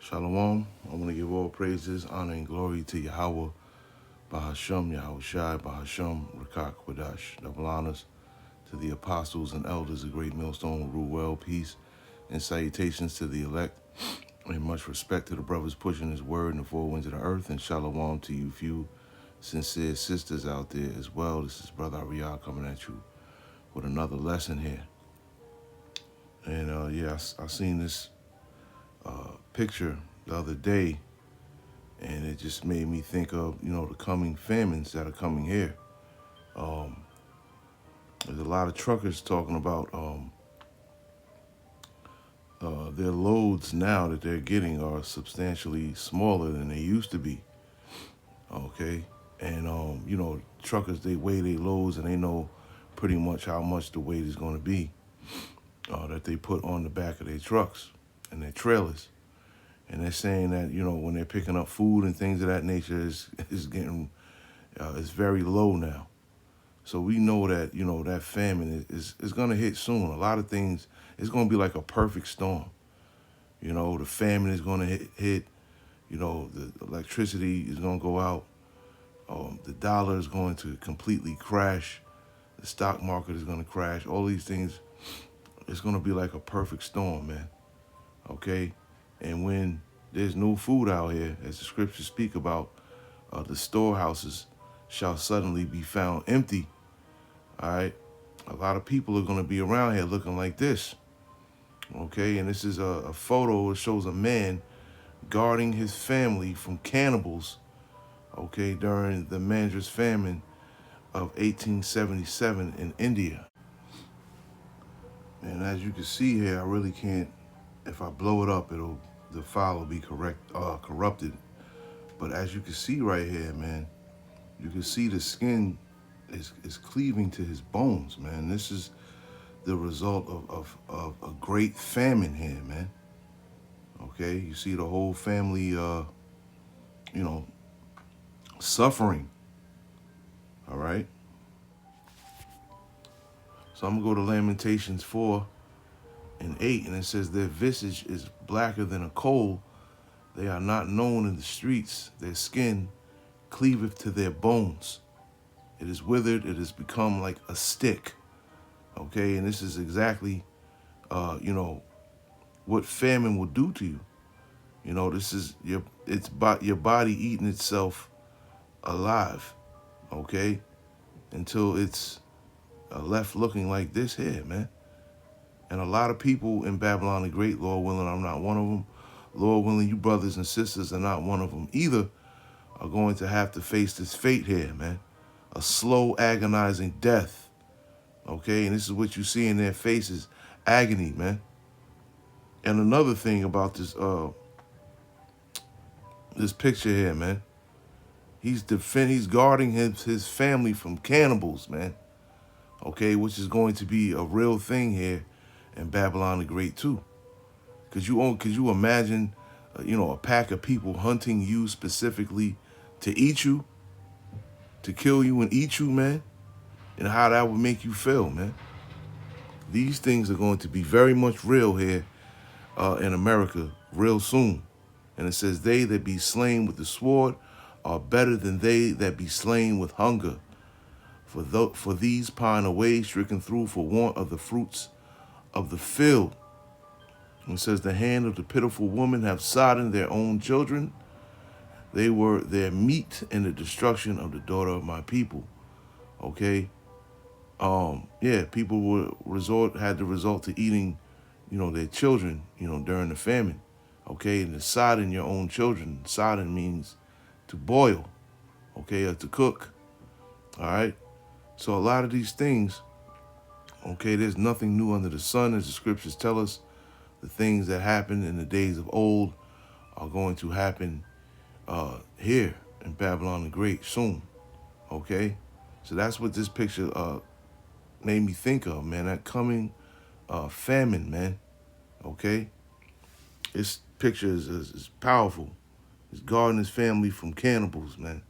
Shalom. I want to give all praises, honor, and glory to Yahweh, Bahasham, Yahweh Shai, Bahasham, Rakak, Wadash. Double honors to the apostles and elders of Great Millstone, rule well, peace, and salutations to the elect. And much respect to the brothers pushing his word in the four winds of the earth. And shalom to you few sincere sisters out there as well. This is Brother Ariyah coming at you with another lesson here. And I seen this picture the other day, and it just made me think of, the coming famines that are coming here. There's a lot of truckers talking about their loads now that they're getting are substantially smaller than they used to be. Okay, and truckers, they weigh their loads and they know pretty much how much the weight is going to be that they put on the back of their trucks and their trailers. And they're saying that, when they're picking up food and things of that nature, is getting, it's very low now. So we know that, that famine is going to hit soon. A lot of things, it's going to be like a perfect storm. The famine is going to hit, the electricity is going to go out. The dollar is going to completely crash. The stock market is going to crash. All these things, it's going to be like a perfect storm, man. Okay? And when there's no food out here, as the scriptures speak about, the storehouses shall suddenly be found empty. All right? A lot of people are going to be around here looking like this. Okay? And this is a photo that shows a man guarding his family from cannibals, okay, during the Mandras famine of 1877 in India. And as you can see here, I really can't, if I blow it up, the file will be corrupted. But as you can see right here, man, you can see the skin is cleaving to his bones, man. This is the result of a great famine here, man. Okay, you see the whole family, suffering. All right. So I'm gonna go to Lamentations 4 and 8, and it says, their visage is blacker than a coal. They are not known in the streets. Their skin cleaveth to their bones. It is withered. It has become like a stick. Okay, and this is exactly, what famine will do to you. This is your body eating itself alive. Okay, until it's left looking like this here, man. And a lot of people in Babylon the Great, Lord willing, I'm not one of them. Lord willing, you brothers and sisters are not one of them either, are going to have to face this fate here, man. A slow, agonizing death. Okay, and this is what you see in their faces, agony, man. And another thing about this picture here, man. He's guarding his family from cannibals, man. Okay, which is going to be a real thing here in Babylon the Great too. Could you imagine, a pack of people hunting you specifically to eat you, to kill you and eat you, man? And how that would make you feel, man. These things are going to be very much real here in America real soon. And it says, they that be slain with the sword are better than they that be slain with hunger. For these pine away, stricken through for want of the fruits of the field. And it says, the hand of the pitiful woman have sodden their own children. They were their meat in the destruction of the daughter of my people. Okay? People had to resort to eating, their children, during the famine. Okay, and to sodden your own children. Sodden means to boil, okay, or to cook. All right? So a lot of these things, okay, there's nothing new under the sun, as the scriptures tell us. The things that happened in the days of old are going to happen here in Babylon the Great soon. Okay? So that's what this picture made me think of, man. That coming famine, man. Okay? This picture is powerful. He's guarding his family from cannibals, man.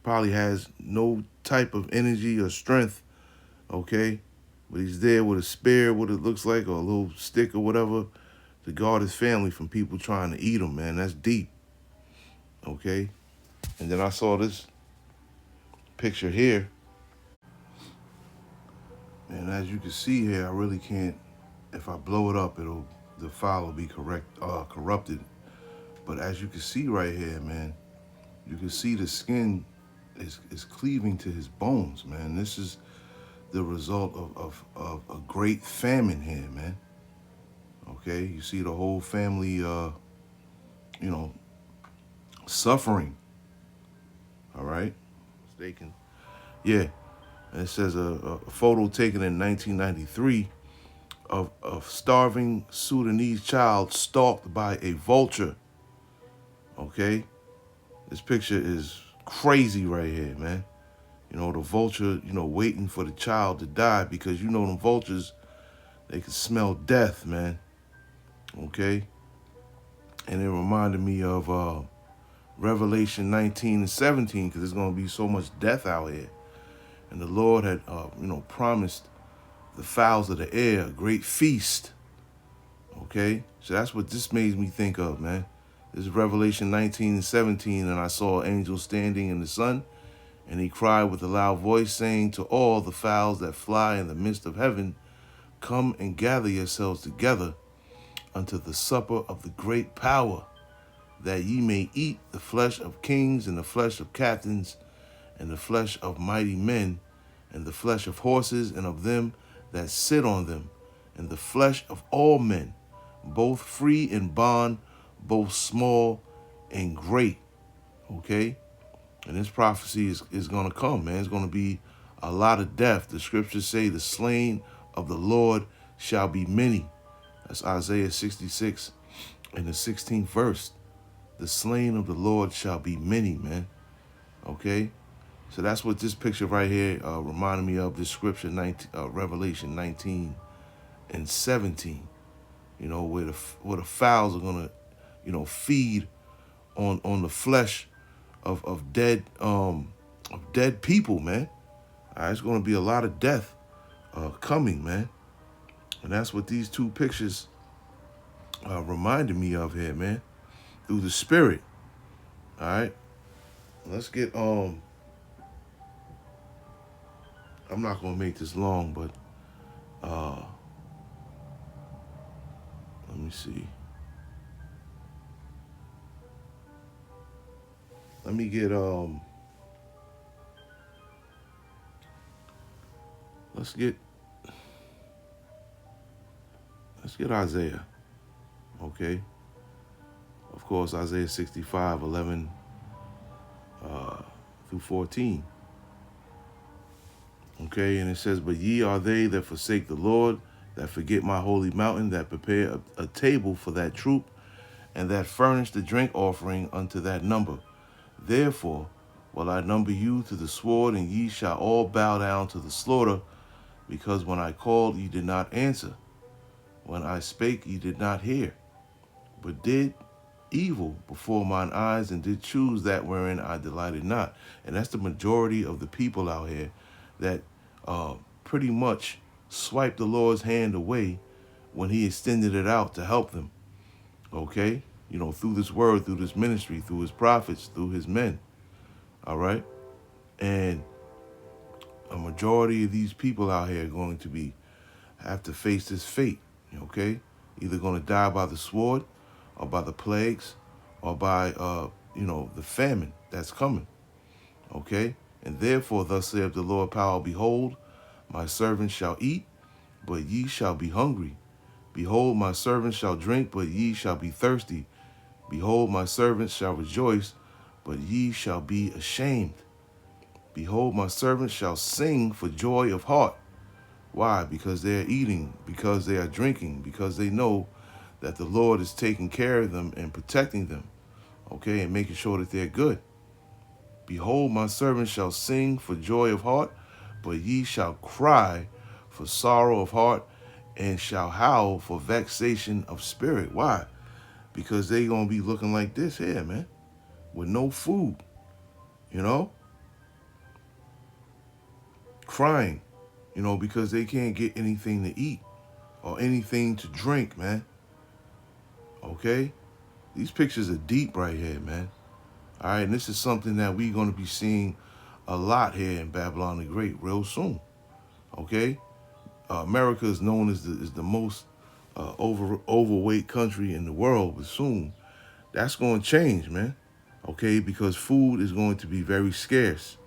Probably has no type of energy or strength, okay? But he's there with a spear, what it looks like, or a little stick or whatever, to guard his family from people trying to eat him, man. That's deep, okay? And then I saw this picture here. And as you can see here, I really can't, if I blow it up, the file will be corrupted. But as you can see right here, man, you can see the skin is cleaving to his bones, man. This is the result of a great famine here, man. Okay, you see the whole family, suffering. All right, mistaken. Yeah, and it says a photo taken in 1993 of starving Sudanese child stalked by a vulture. Okay, this picture is crazy right here, man. The vulture, waiting for the child to die because them vultures, they can smell death, man. Okay, and it reminded me of Revelation 19 and 17 because there's going to be so much death out here. And the Lord had, promised the fowls of the air a great feast. Okay, so that's what this made me think of, man. This is Revelation 19 and 17, and I saw an angel standing in the sun, and he cried with a loud voice, saying to all the fowls that fly in the midst of heaven, come and gather yourselves together unto the supper of the great power, that ye may eat the flesh of kings, and the flesh of captains, and the flesh of mighty men, and the flesh of horses, and of them that sit on them, and the flesh of all men, both free and bond, both small and great. Okay? And this prophecy is going to come, man. It's going to be a lot of death. The scriptures say the slain of the Lord shall be many. That's Isaiah 66 in the 16th verse. The slain of the Lord shall be many, man. Okay? So that's what this picture right here reminded me of, this scripture, Revelation 19 and 17. Where the fowls are going to, feed on the flesh of dead people, man. It's going to be a lot of death coming, man. And that's what these two pictures reminded me of here, man. Through the Spirit. All right. Let's get I'm not gonna make this long, but let me see. Let me get let's get Isaiah. Okay. Of course, Isaiah 65, 11 through 14. Okay, and it says, but ye are they that forsake the Lord, that forget my holy mountain, that prepare a table for that troop, and that furnish the drink offering unto that number. Therefore will I number you to the sword, and ye shall all bow down to the slaughter, because when I called ye did not answer, when I spake ye did not hear, but did evil before mine eyes, and did choose that wherein I delighted not. And that's the majority of the people out here that pretty much swiped the Lord's hand away when he extended it out to help them. Okay? Through this word, through this ministry, through his prophets, through his men. All right? And a majority of these people out here are going to have to face this fate. Okay? Either going to die by the sword, or by the plagues, or by, the famine that's coming. Okay? And therefore, thus saith the Lord power, behold, my servants shall eat, but ye shall be hungry. Behold, my servants shall drink, but ye shall be thirsty. Behold, my servants shall rejoice, but ye shall be ashamed. Behold, my servants shall sing for joy of heart. Why? Because they are eating, because they are drinking, because they know that the Lord is taking care of them and protecting them, okay, and making sure that they're good. Behold, my servants shall sing for joy of heart, but ye shall cry for sorrow of heart, and shall howl for vexation of spirit. Why? Because they going to be looking like this here, man, with no food, crying, because they can't get anything to eat or anything to drink, man. Okay? These pictures are deep right here, man. All right, and this is something that we're going to be seeing a lot here in Babylon the Great real soon. Okay? America is known as the most overweight country in the world, but soon that's going to change, man. Okay, because food is going to be very scarce.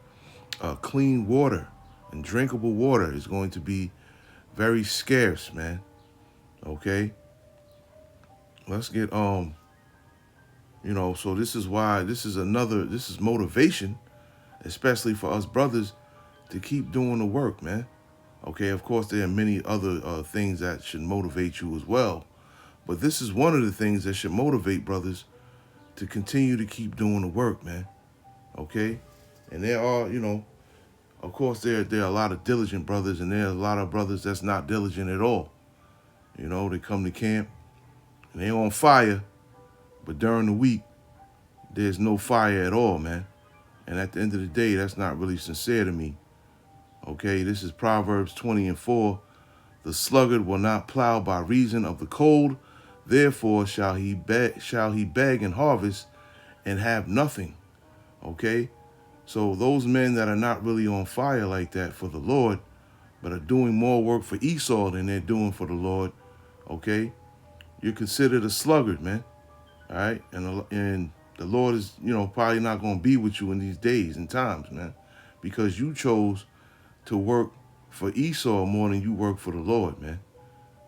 Clean water and drinkable water is going to be very scarce, man. Okay, let's get so this is why this is motivation, especially for us brothers, to keep doing the work, man. Okay, of course there are many other things that should motivate you as well, but this is one of the things that should motivate brothers to continue to keep doing the work, man. Okay, and there are, of course there are a lot of diligent brothers, and there are a lot of brothers that's not diligent at all. They come to camp and they're on fire, but during the week there's no fire at all, man. And at the end of the day, that's not really sincere to me. Okay, this is Proverbs 20:4. The sluggard will not plow by reason of the cold, therefore shall he beg and harvest and have nothing. Okay, so those men that are not really on fire like that for the Lord, but are doing more work for Esau than they're doing for the Lord, okay, you're considered a sluggard, man. All right, and the Lord is, probably not going to be with you in these days and times, man, because you chose to work for Esau more than you work for the Lord, man.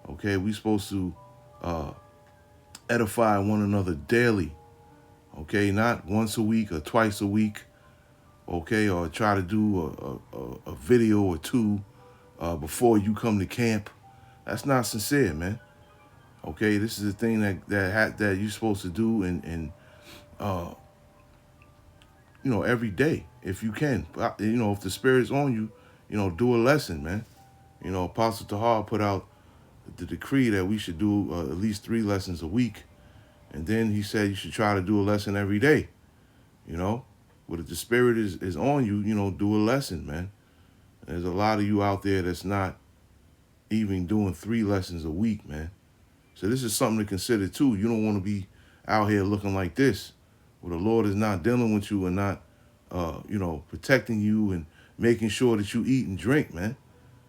Okay, we supposed to edify one another daily. Okay, not once a week or twice a week. Okay, or try to do a video or two before you come to camp. That's not sincere, man. Okay, this is the thing that you're supposed to do and every day if you can. If the Spirit's on you, do a lesson, man. Apostle Tahar put out the decree that we should do at least 3 lessons a week, and then he said you should try to do a lesson every day. But if the Spirit is on you, do a lesson, man. There's a lot of you out there that's not even doing 3 lessons a week, man. So this is something to consider too. You don't want to be out here looking like this, where the Lord is not dealing with you and not, protecting you and making sure that you eat and drink, man.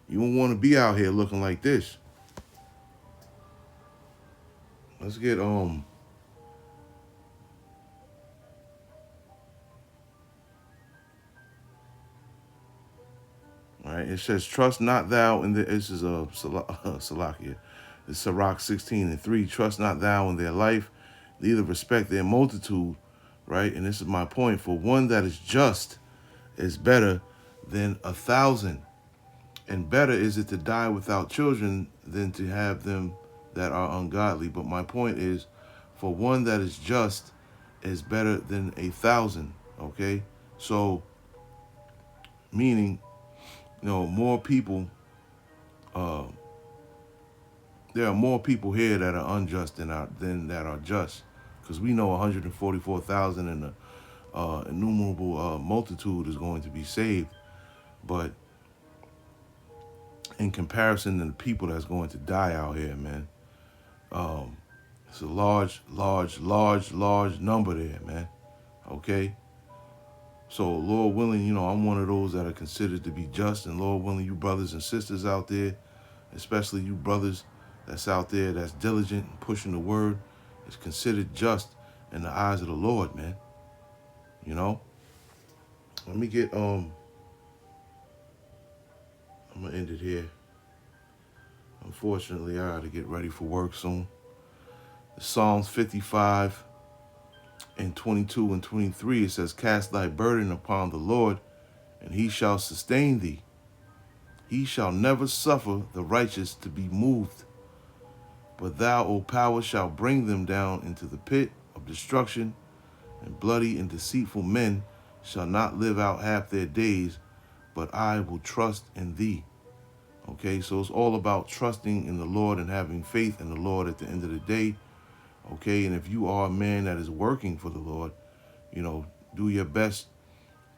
You don't want to be out here looking like this. Let's get All right, it says, "Trust not thou in the." This is Salakia. It's Sirach 16:3. "Trust not thou in their life, neither respect their multitude." Right, and this is my point. "For one that is just is better than 1,000, and better is it to die without children than to have them that are ungodly." But my point is, for one that is just is better than 1,000. Okay, so meaning, more people. There are more people here that are unjust than that are just, because we know 144,000 and the innumerable multitude is going to be saved, but in comparison to the people that's going to die out here, man, it's a large number there, man. Okay, so Lord willing, I'm one of those that are considered to be just, and Lord willing, you brothers and sisters out there, especially you brothers that's out there that's diligent and pushing the word, is considered just in the eyes of the Lord, man. Let me get I'm gonna end it here. Unfortunately, I gotta get ready for work soon. Psalms 55 and 22 and 23, it says, "Cast thy burden upon the Lord, and he shall sustain thee. He shall never suffer the righteous to be moved. But thou, O power, shalt bring them down into the pit of destruction, and bloody and deceitful men shall not live out half their days, but I will trust in thee." Okay, so it's all about trusting in the Lord and having faith in the Lord at the end of the day. Okay, and if you are a man that is working for the Lord, do your best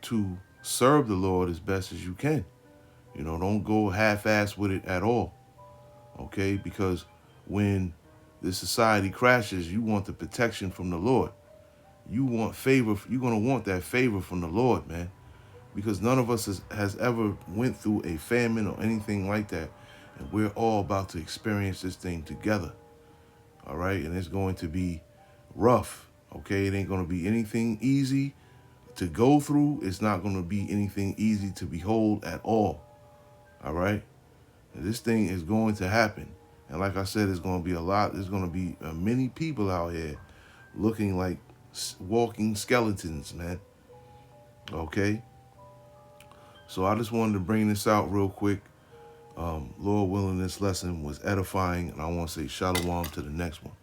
to serve the Lord as best as you can. Don't go half-ass with it at all. Okay, because when this society crashes, you want the protection from the Lord. You want favor. You're going to want that favor from the Lord, man, because none of us has ever went through a famine or anything like that. And we're all about to experience this thing together. All right. And it's going to be rough. Okay. It ain't going to be anything easy to go through. It's not going to be anything easy to behold at all. All right. And this thing is going to happen. And like I said, it's going to be a lot. There's going to be many people out here looking like walking skeletons, man. Okay. So I just wanted to bring this out real quick. Lord willing, this lesson was edifying, and I want to say shalom to the next one.